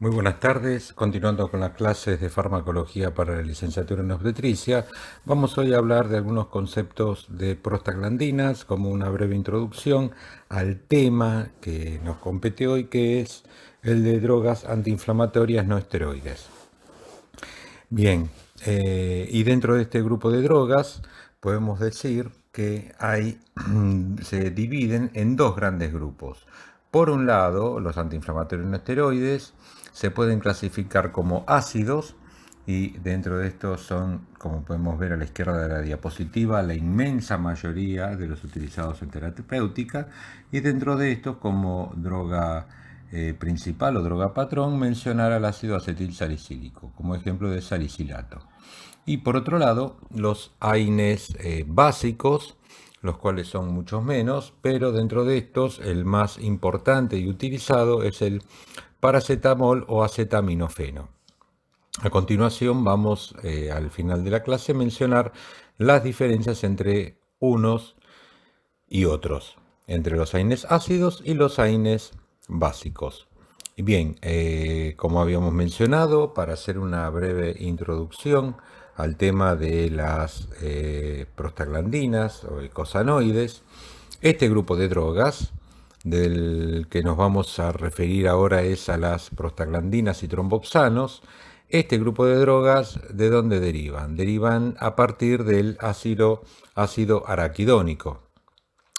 Muy buenas tardes. Continuando con las clases de farmacología para la licenciatura en obstetricia, vamos hoy a hablar de algunos conceptos de prostaglandinas como una breve introducción al tema que nos compete hoy, que es el de drogas antiinflamatorias no esteroides. Bien, y dentro de este grupo de drogas podemos decir que se dividen en dos grandes grupos. Por un lado, los antiinflamatorios no esteroides se pueden clasificar como ácidos y dentro de estos son, como podemos ver a la izquierda de la diapositiva, la inmensa mayoría de los utilizados en terapéutica, y dentro de estos como droga principal o droga patrón mencionar al ácido acetil salicílico como ejemplo de salicilato. Y por otro lado, los AINES básicos, los cuales son muchos menos, pero dentro de estos el más importante y utilizado es el paracetamol o acetaminofeno. A continuación vamos al final de la clase a mencionar las diferencias entre unos y otros, entre los AINES ácidos y los AINES básicos. Bien, como habíamos mencionado, para hacer una breve introducción al tema de las prostaglandinas o eicosanoides, este grupo de drogas del que nos vamos a referir ahora es a las prostaglandinas y tromboxanos. Este grupo de drogas, ¿de dónde derivan? Derivan a partir del ácido araquidónico.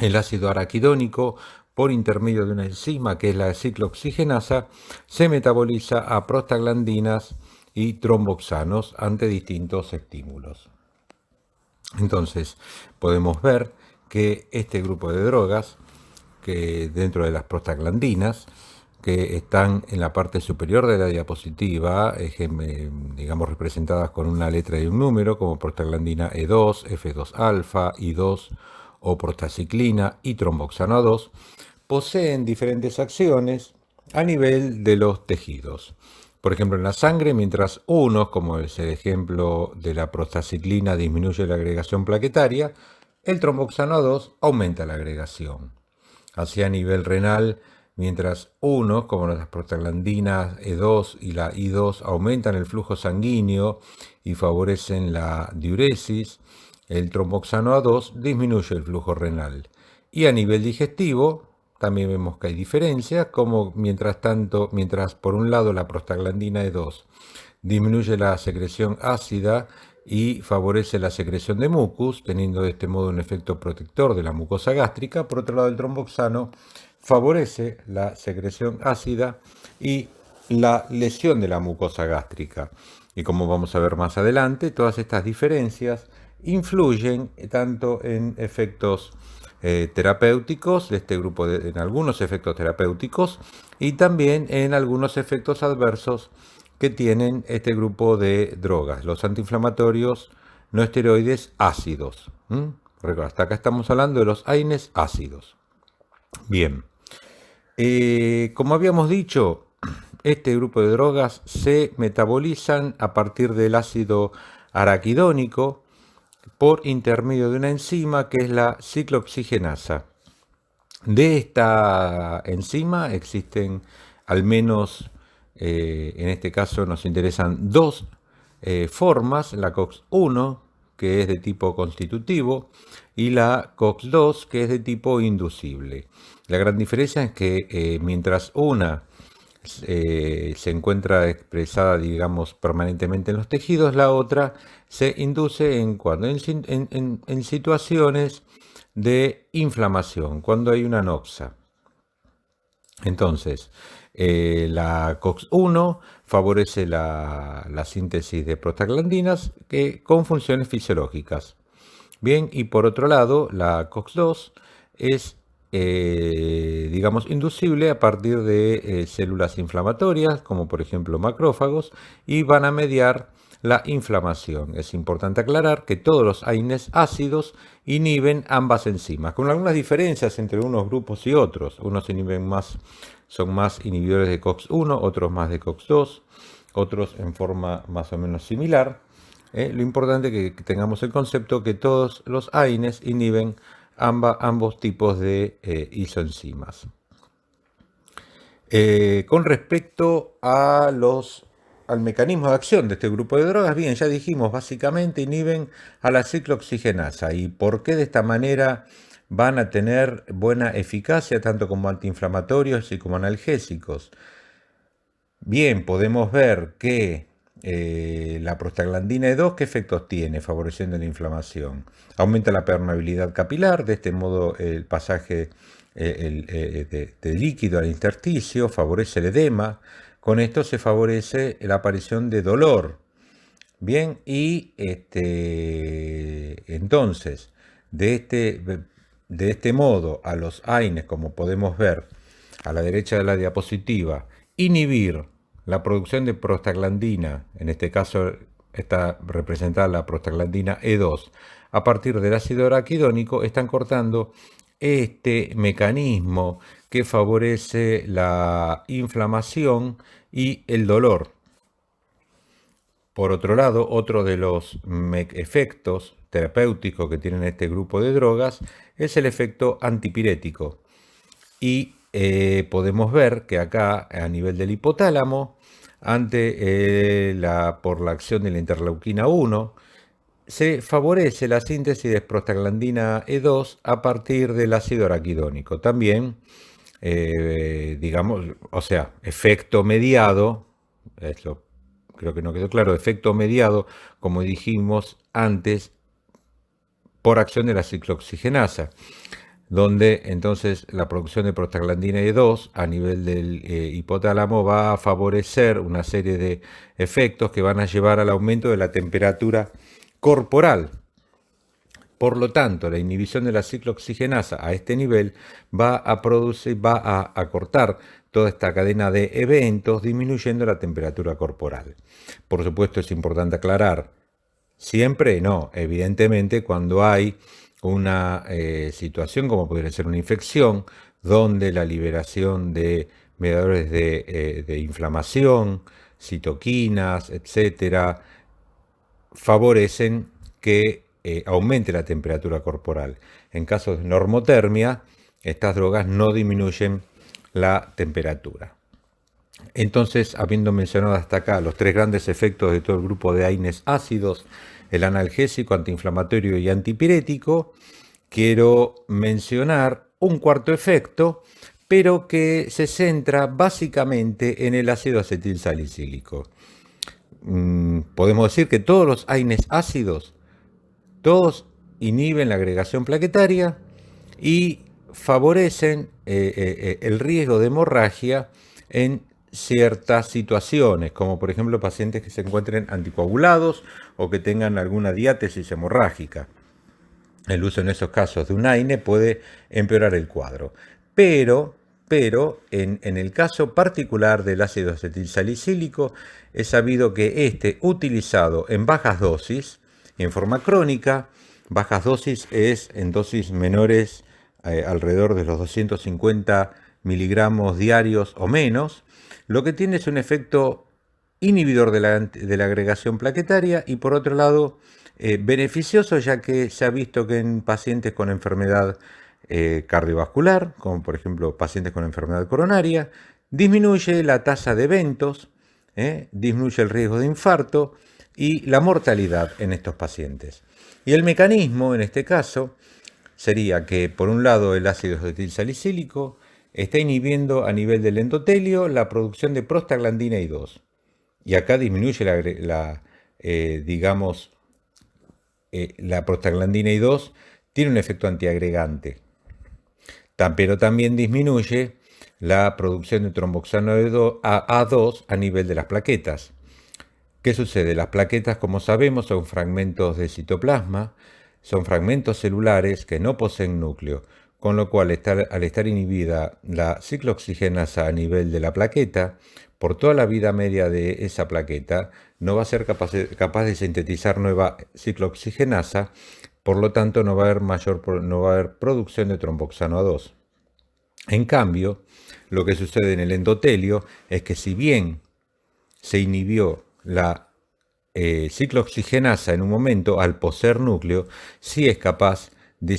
El ácido araquidónico, por intermedio de una enzima que es la ciclooxigenasa, se metaboliza a prostaglandinas y tromboxanos ante distintos estímulos. Entonces, podemos ver que este grupo de drogas, que dentro de las prostaglandinas, que están en la parte superior de la diapositiva, digamos representadas con una letra y un número, como prostaglandina E2, F2 alfa, I2 o prostaciclina y tromboxano A2, poseen diferentes acciones a nivel de los tejidos. Por ejemplo, en la sangre, mientras unos, como es el ejemplo de la prostaciclina, disminuye la agregación plaquetaria, el tromboxano A2 aumenta la agregación. Así a nivel renal, mientras unos, como las prostaglandinas E2 y la I2, aumentan el flujo sanguíneo y favorecen la diuresis, el tromboxano A2 disminuye el flujo renal. Y a nivel digestivo, también vemos que hay diferencias, como mientras por un lado la prostaglandina E2 disminuye la secreción ácida y favorece la secreción de mucus, teniendo de este modo un efecto protector de la mucosa gástrica. Por otro lado, el tromboxano favorece la secreción ácida y la lesión de la mucosa gástrica. Y como vamos a ver más adelante, todas estas diferencias influyen tanto en efectos terapéuticos de este grupo, en algunos efectos terapéuticos y también en algunos efectos adversos que tienen este grupo de drogas, los antiinflamatorios no esteroides ácidos. Hasta acá estamos hablando de los AINES ácidos. Bien, como habíamos dicho, este grupo de drogas se metabolizan a partir del ácido araquidónico por intermedio de una enzima que es la ciclooxigenasa. De esta enzima existen al menos, en este caso nos interesan dos formas, la COX-1, que es de tipo constitutivo, y la COX-2, que es de tipo inducible. La gran diferencia es que mientras una se encuentra expresada, digamos, permanentemente en los tejidos, la otra se induce en situaciones de inflamación, cuando hay una noxa. Entonces, la COX-1 favorece la síntesis de prostaglandinas con funciones fisiológicas. Bien, y por otro lado, la COX-2 es, digamos, inducible a partir de células inflamatorias, como por ejemplo macrófagos, y van a mediar la inflamación. Es importante aclarar que todos los AINES ácidos inhiben ambas enzimas, con algunas diferencias entre unos grupos y otros. Unos son más inhibidores de COX-1, otros más de COX-2, otros en forma más o menos similar. Lo importante es que tengamos el concepto que todos los AINES inhiben ambos tipos de isoenzimas. Con respecto al mecanismo de acción de este grupo de drogas, bien, ya dijimos, básicamente inhiben a la ciclooxigenasa. ¿Y por qué de esta manera van a tener buena eficacia tanto como antiinflamatorios y como analgésicos? Bien, podemos ver que la prostaglandina E2, ¿qué efectos tiene favoreciendo la inflamación? Aumenta la permeabilidad capilar, de este modo el pasaje de líquido al intersticio, favorece el edema, con esto se favorece la aparición de dolor. Bien, y entonces, de este, de este modo, a los AINES, como podemos ver a la derecha de la diapositiva, inhibir la producción de prostaglandina, en este caso está representada la prostaglandina E2, a partir del ácido araquidónico, están cortando este mecanismo que favorece la inflamación y el dolor. Por otro lado, otro de los efectos terapéuticos que tienen este grupo de drogas es el efecto antipirético. Y podemos ver que acá, a nivel del hipotálamo, por la acción de la interleuquina 1, se favorece la síntesis de prostaglandina E2 a partir del ácido araquidónico. También, digamos, o sea, efecto mediado, eso creo que no quedó claro, efecto mediado, como dijimos antes, por acción de la ciclooxigenasa, donde entonces la producción de prostaglandina E2 a nivel del hipotálamo va a favorecer una serie de efectos que van a llevar al aumento de la temperatura corporal. Por lo tanto, la inhibición de la ciclooxigenasa a este nivel va a acortar toda esta cadena de eventos, disminuyendo la temperatura corporal. Por supuesto, es importante aclarar, siempre no, evidentemente cuando hay una situación como podría ser una infección, donde la liberación de mediadores de inflamación, citoquinas, etcétera, favorecen que aumente la temperatura corporal. En casos de normotermia, estas drogas no disminuyen la temperatura. Entonces, habiendo mencionado hasta acá los tres grandes efectos de todo el grupo de AINES ácidos, el analgésico, antiinflamatorio y antipirético, quiero mencionar un cuarto efecto, pero que se centra básicamente en el ácido acetilsalicílico. Podemos decir que todos los AINES ácidos, todos inhiben la agregación plaquetaria y favorecen el riesgo de hemorragia en ciertas situaciones, como por ejemplo pacientes que se encuentren anticoagulados o que tengan alguna diátesis hemorrágica. El uso en esos casos de un AINE puede empeorar el cuadro. Pero en el caso particular del ácido acetilsalicílico, es sabido que este, utilizado en bajas dosis, en forma crónica, bajas dosis es en dosis menores, alrededor de los 250 miligramos diarios o menos, lo que tiene es un efecto inhibidor de la agregación plaquetaria y por otro lado beneficioso, ya que se ha visto que en pacientes con enfermedad cardiovascular, como por ejemplo pacientes con enfermedad coronaria, disminuye la tasa de eventos, disminuye el riesgo de infarto y la mortalidad en estos pacientes. Y el mecanismo en este caso sería que por un lado el ácido acetilsalicílico está inhibiendo a nivel del endotelio la producción de prostaglandina I2. Y acá disminuye la prostaglandina I2 tiene un efecto antiagregante, pero también disminuye la producción de tromboxano A2 a nivel de las plaquetas. ¿Qué sucede? Las plaquetas, como sabemos, son fragmentos de citoplasma, son fragmentos celulares que no poseen núcleo, con lo cual al estar inhibida la ciclooxigenasa a nivel de la plaqueta, por toda la vida media de esa plaqueta no va a ser capaz de sintetizar nueva ciclooxigenasa, por lo tanto no va a haber producción de tromboxano A2. En cambio, lo que sucede en el endotelio es que si bien se inhibió la ciclooxigenasa en un momento, al poseer núcleo, sí es capaz de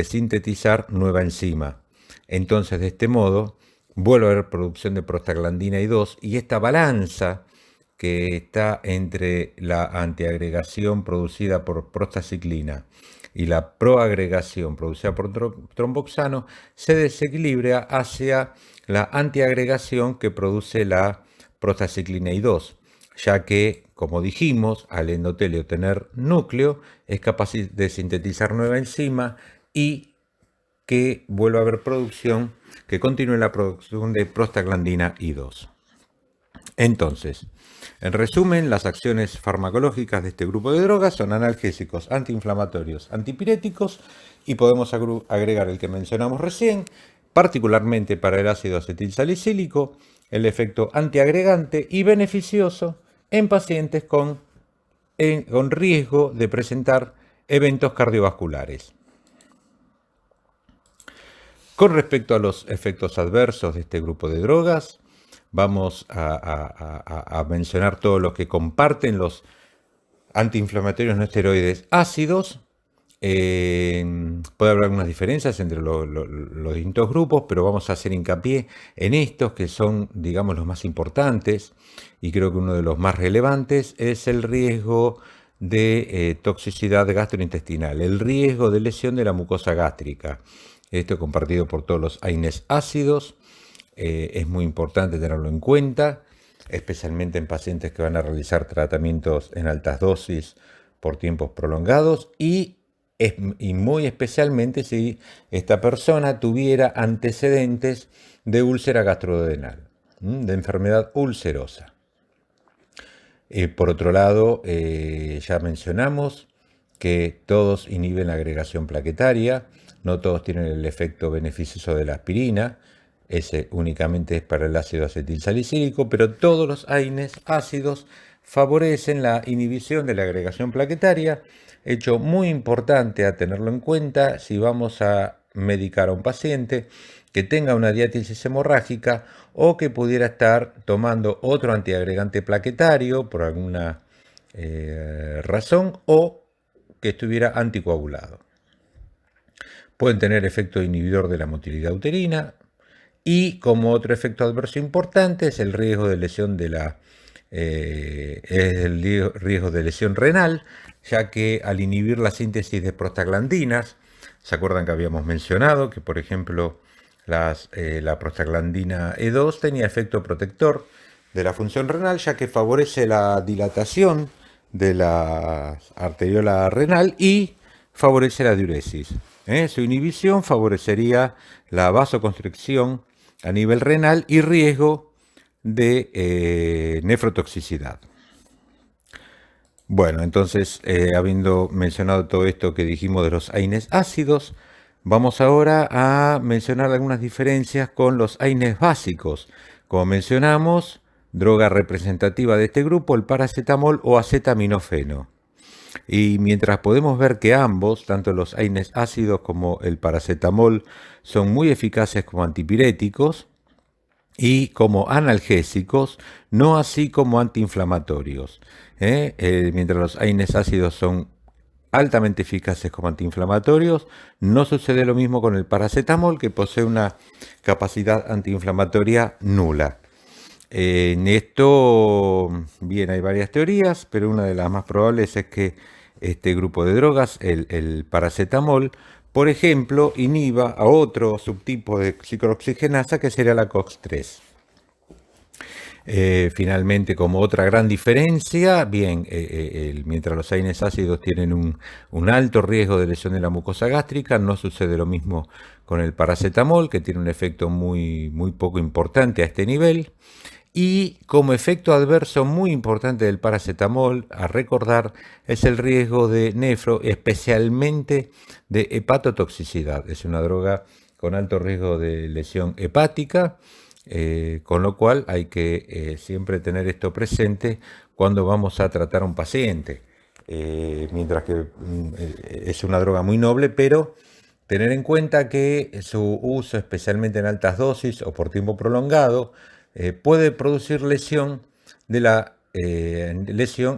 sintetizar nueva enzima. Entonces, de este modo, vuelve a haber producción de prostaglandina I2 y esta balanza que está entre la antiagregación producida por prostaciclina y la proagregación producida por tromboxano se desequilibra hacia la antiagregación que produce la prostaciclina I2, ya que, como dijimos, al endotelio tener núcleo es capaz de sintetizar nueva enzima y que vuelva a haber producción, que continúe la producción de prostaglandina I2. Entonces, en resumen, las acciones farmacológicas de este grupo de drogas son analgésicos, antiinflamatorios, antipiréticos y podemos agregar el que mencionamos recién, particularmente para el ácido acetilsalicílico, el efecto antiagregante y beneficioso en pacientes con riesgo de presentar eventos cardiovasculares. Con respecto a los efectos adversos de este grupo de drogas, vamos a mencionar todos los que comparten los antiinflamatorios no esteroides ácidos. Puede haber algunas diferencias entre los distintos grupos, pero vamos a hacer hincapié en estos que son, digamos, los más importantes, y creo que uno de los más relevantes es el riesgo de toxicidad gastrointestinal, el riesgo de lesión de la mucosa gástrica. Esto compartido por todos los AINES ácidos. Es muy importante tenerlo en cuenta, especialmente en pacientes que van a realizar tratamientos en altas dosis por tiempos prolongados y muy especialmente si esta persona tuviera antecedentes de úlcera gastroduodenal, de enfermedad ulcerosa. Por otro lado, ya mencionamos que todos inhiben la agregación plaquetaria, no todos tienen el efecto beneficioso de la aspirina, ese únicamente es para el ácido acetilsalicílico, pero todos los AINES ácidos favorecen la inhibición de la agregación plaquetaria, hecho muy importante a tenerlo en cuenta si vamos a medicar a un paciente que tenga una diátesis hemorrágica o que pudiera estar tomando otro antiagregante plaquetario por alguna razón o que estuviera anticoagulado. Pueden tener efecto inhibidor de la motilidad uterina y como otro efecto adverso importante es el riesgo de lesión riesgo de lesión renal, ya que al inhibir la síntesis de prostaglandinas, ¿se acuerdan que habíamos mencionado que, por ejemplo, la prostaglandina E2 tenía efecto protector de la función renal, ya que favorece la dilatación de la arteriola renal y favorece la diuresis. Su inhibición favorecería la vasoconstricción a nivel renal y riesgo de nefrotoxicidad. Bueno, entonces, habiendo mencionado todo esto que dijimos de los AINES ácidos, vamos ahora a mencionar algunas diferencias con los AINES básicos. Como mencionamos, droga representativa de este grupo, el paracetamol o acetaminofeno. Y mientras podemos ver que ambos, tanto los AINES ácidos como el paracetamol, son muy eficaces como antipiréticos y como analgésicos, no así como antiinflamatorios. Mientras los AINES ácidos son altamente eficaces como antiinflamatorios, no sucede lo mismo con el paracetamol, que posee una capacidad antiinflamatoria nula. En esto, bien, hay varias teorías, pero una de las más probables es que este grupo de drogas, el paracetamol, por ejemplo, inhiba a otro subtipo de ciclooxigenasa que sería la COX-3. Finalmente, como otra gran diferencia, bien, mientras los AINES ácidos tienen un alto riesgo de lesión de la mucosa gástrica, no sucede lo mismo con el paracetamol, que tiene un efecto muy poco importante a este nivel. Y como efecto adverso muy importante del paracetamol, a recordar, es el riesgo de nefro, especialmente de hepatotoxicidad. Es una droga con alto riesgo de lesión hepática, con lo cual hay que siempre tener esto presente cuando vamos a tratar a un paciente. Mientras que es una droga muy noble, pero tener en cuenta que su uso, especialmente en altas dosis o por tiempo prolongado, puede producir lesión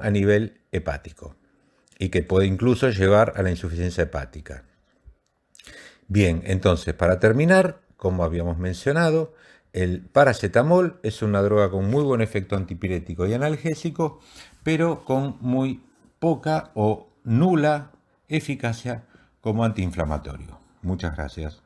a nivel hepático y que puede incluso llevar a la insuficiencia hepática. Bien, entonces, para terminar, como habíamos mencionado, El paracetamol es una droga con muy buen efecto antipirético y analgésico, pero con muy poca o nula eficacia como antiinflamatorio. Muchas gracias.